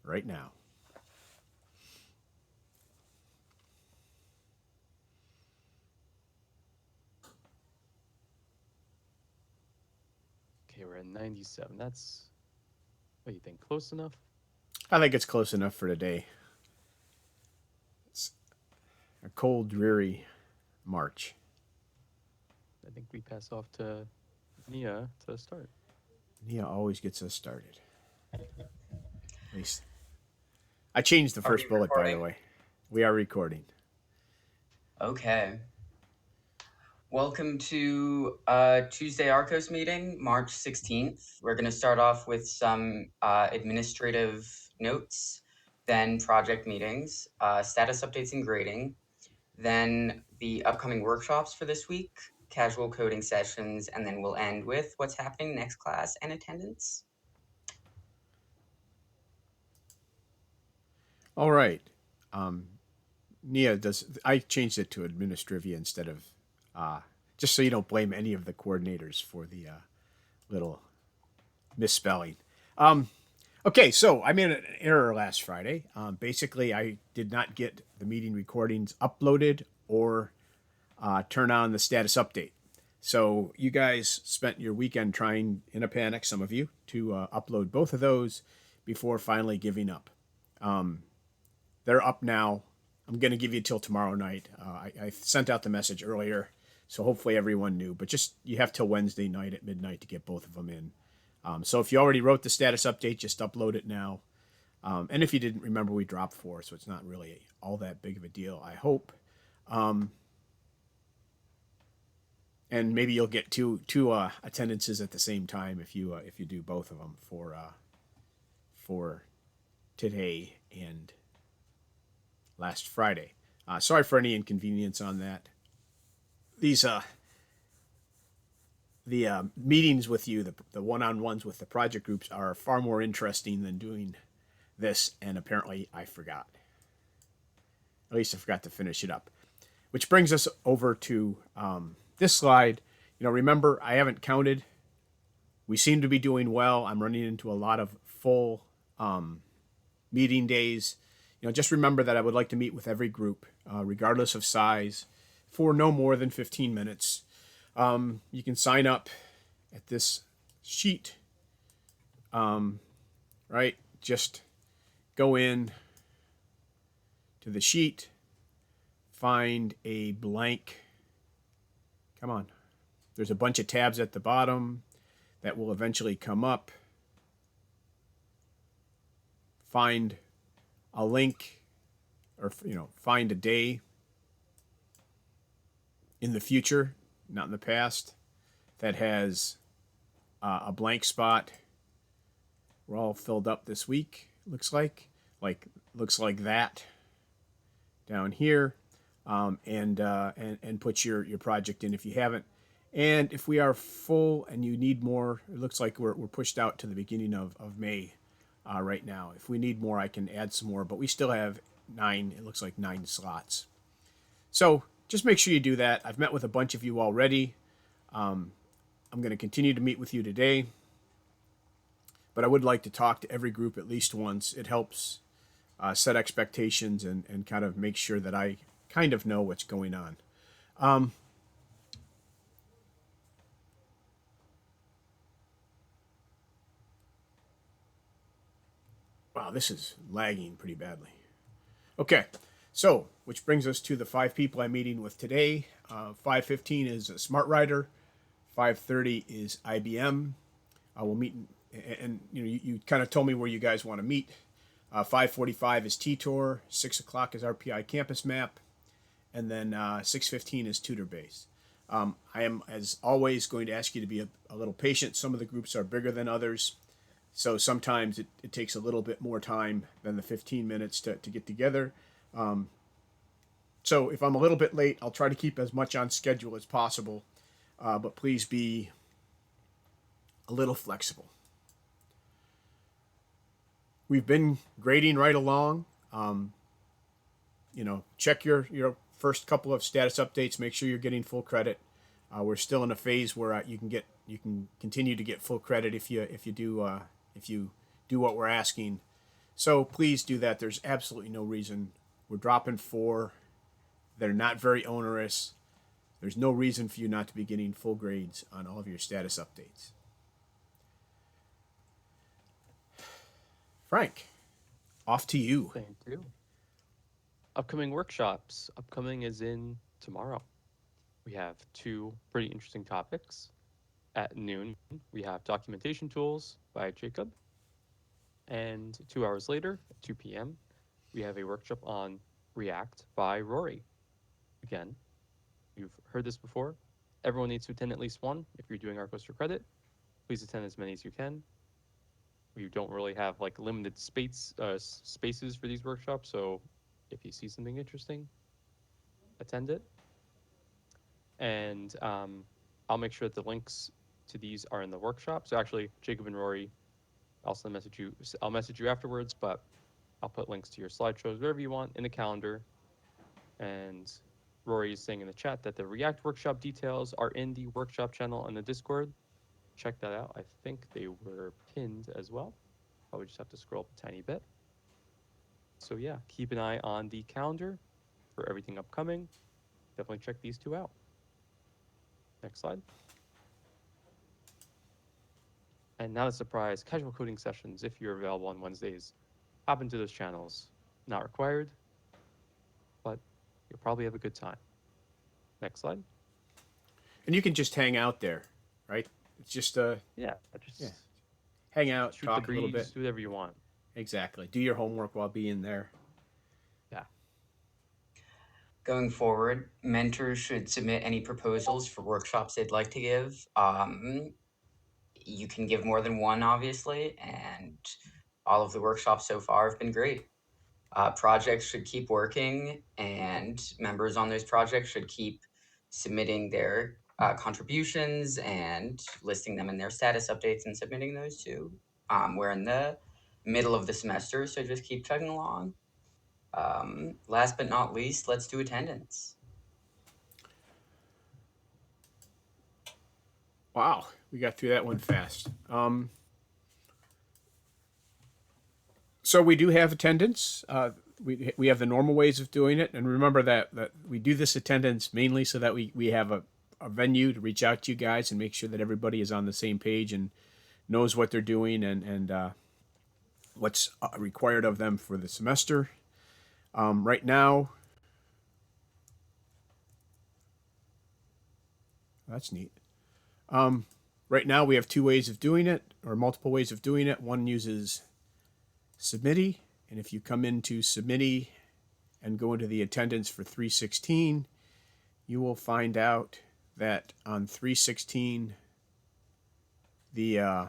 right now. Okay, we're at 97. That's, what do you think? Close enough? I think it's close enough for today. It's a cold, dreary March. I think we pass off to Nia to start. Nia always gets us started. At least I changed the Are we first bullet, by the recording? way. We are recording. Okay. Welcome to Tuesday RCOS meeting, March 16th. We're going to start off with some administrative notes, then project meetings, status updates and grading, then the upcoming workshops for this week, casual coding sessions, and then we'll end with what's happening next class and attendance. All right. Nia, I changed it to administrivia instead of just so you don't blame any of the coordinators for the little misspelling. Okay, so I made an error last Friday. Basically, I did not get the meeting recordings uploaded or turn on the status update. So you guys spent your weekend trying, in a panic, some of you, to upload both of those before finally giving up. They're up now. I'm going to give you till tomorrow night. I sent out the message earlier, so hopefully everyone knew. But just you have till Wednesday night at midnight to get both of them in. So if you already wrote the status update, just upload it now. And if you didn't remember, we dropped 4, so it's not really all that big of a deal, I hope. And maybe you'll get two attendances at the same time if you do both of them for today and last Friday. Sorry for any inconvenience on that. These the meetings with you, the one-on-ones with the project groups, are far more interesting than doing this, and apparently I forgot. At least I forgot to finish it up. Which brings us over to this slide. Remember, I haven't counted. We seem to be doing well. I'm running into a lot of full meeting days. Just remember that I would like to meet with every group, regardless of size, for no more than 15 minutes. You can sign up at this sheet, right? Just go in to the sheet, find a blank. Come on. There's a bunch of tabs at the bottom that will eventually come up. Find a link, or find a day in the future, not in the past, that has a blank spot. We're all filled up this week. Looks like that down here, and put your project in if you haven't. And if we are full and you need more, it looks like we're pushed out to the beginning of May right now. If we need more, I can add some more, but we still have 9. It looks like 9 slots. So just make sure you do that. I've met with a bunch of you already. I'm going to continue to meet with you today, but I would like to talk to every group at least once. It helps set expectations and kind of make sure that I kind of know what's going on. Wow, this is lagging pretty badly. Okay, so which brings us to the 5 people I'm meeting with today. 5:15 is a Smart Rider. 5:30 is IBM. We'll meet, and you kind of told me where you guys want to meet. 5:45 is T-Tour. 6 o'clock is RPI Campus Map, and then 6:15 is Tutor Base. I am, as always, going to ask you to be a little patient. Some of the groups are bigger than others, so sometimes it takes a little bit more time than the 15 minutes to get together. So if I'm a little bit late, I'll try to keep as much on schedule as possible, but please be a little flexible. We've been grading right along. Check your first couple of status updates. Make sure you're getting full credit. We're still in a phase where you can continue to get full credit if you do what we're asking. So please do that. There's absolutely no reason. We're dropping 4. They're not very onerous. There's no reason for you not to be getting full grades on all of your status updates. Frank, off to you. Thank you. Upcoming workshops. Upcoming is in tomorrow. We have 2 pretty interesting topics. At noon, we have documentation tools by Jacob. And 2 hours later, at 2 p.m., we have a workshop on React by Rory. Again, you've heard this before. Everyone needs to attend at least one. If you're doing RCOS for credit, please attend as many as you can. We don't really have like limited spaces for these workshops, so if you see something interesting, attend it. And I'll make sure that the links to these are in the workshop. So actually, Jacob and Rory, I'll message you afterwards, but I'll put links to your slideshows, whatever you want, in the calendar. And Rory is saying in the chat that the React workshop details are in the workshop channel on the Discord. Check that out. I think they were pinned as well. Probably just have to scroll up a tiny bit. So yeah, keep an eye on the calendar for everything upcoming. Definitely check these 2 out. Next slide. And not a surprise, casual coding sessions, if you're available on Wednesdays, hop into those channels. Not required, but you'll probably have a good time. Next slide. And you can just hang out there, right? It's just Yeah, just hang out, shoot talk the a little breeze, bit. do whatever you want. Exactly. Do your homework while being there. Yeah. Going forward, mentors should submit any proposals for workshops they'd like to give. You can give more than one, obviously, and all of the workshops so far have been great. Projects should keep working, and members on those projects should keep submitting their contributions and listing them in their status updates and submitting those too. We're in the middle of the semester, so just keep chugging along. Last but not least, let's do attendance. Wow, we got through that one fast. So we do have attendance. We have the normal ways of doing it, and remember that we do this attendance mainly so that we have a venue to reach out to you guys and make sure that everybody is on the same page and knows what they're doing and what's required of them for the semester. Right now, that's neat. Right now we have 2 ways of doing it, or multiple ways of doing it. One uses Submittee, and if you come into Submittee and go into the attendance for 316, you will find out that on 316 the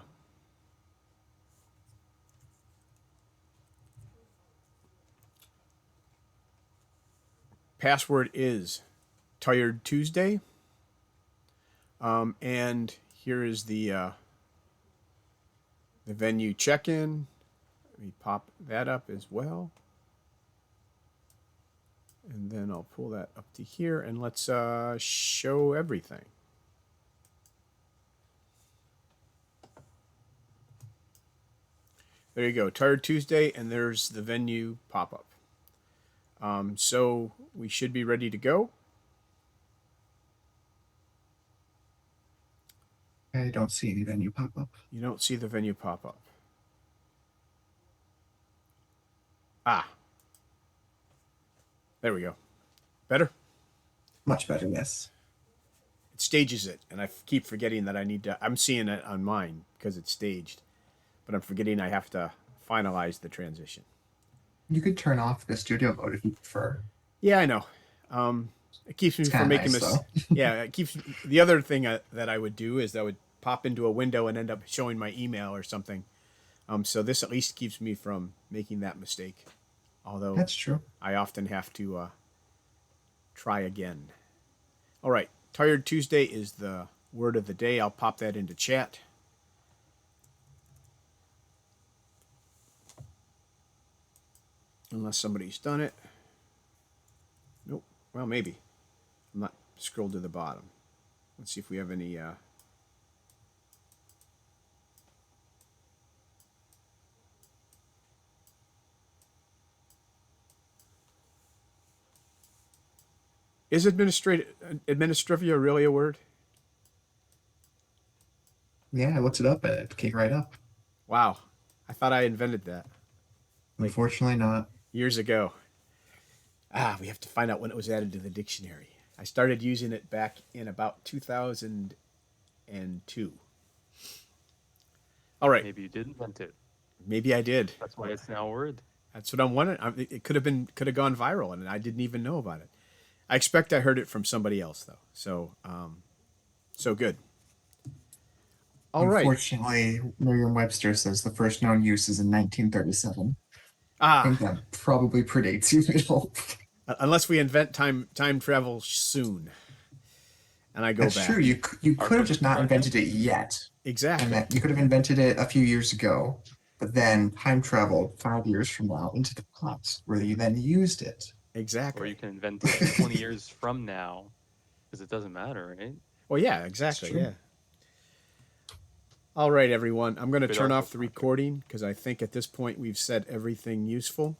password is Tired Tuesday, and here is the venue check-in. Let me pop that up as well. And then I'll pull that up to here and let's show everything. There you go, Tired Tuesday, and there's the venue pop-up. So we should be ready to go. I don't see any venue pop up. You don't see the venue pop-up. Ah. There we go. Better? Much better, yes. It stages it, and I keep forgetting that I'm seeing it on mine because it's staged, but I'm forgetting I have to finalize the transition. You could turn off the studio mode if you prefer. Yeah, I know. It keeps me from making mistakes. Yeah, it keeps. The other thing that I would do is I would pop into a window and end up showing my email or something. So this at least keeps me from making that mistake. Although That's true. I often have to try again. All right, Tired Tuesday is the word of the day. I'll pop that into chat. Unless somebody's done it. Nope. Well, maybe. I'm not scrolled to the bottom. Let's see if we have any. Is administrivia really a word? Yeah, I looked it up and it came right up. Wow. I thought I invented that like Unfortunately, not. years ago. We have to find out when it was added to the dictionary. I started using it back in about 2002. All right. Maybe you did invent it. Maybe I did. That's why it's now a word. That's what I'm wondering. It could have gone viral, and I didn't even know about it. I expect I heard it from somebody else though. So, so good. All right. Unfortunately, Merriam-Webster says the first known use is in 1937. I think Ah, that probably predates you, Mitchell. unless we invent time travel soon, and I go That's back. true. You could have Arcos just not project? invented it yet, and Exactly. that you could have invented it a few years ago, but then time traveled 5 years from now into the past, where you then used it. Or Exactly. you can invent it 20 years from now, because it doesn't matter, right? Well, yeah, It's exactly. true. Yeah. All right, everyone. I'm going to Good turn Arcos off the project. recording because I think at this point we've said everything useful.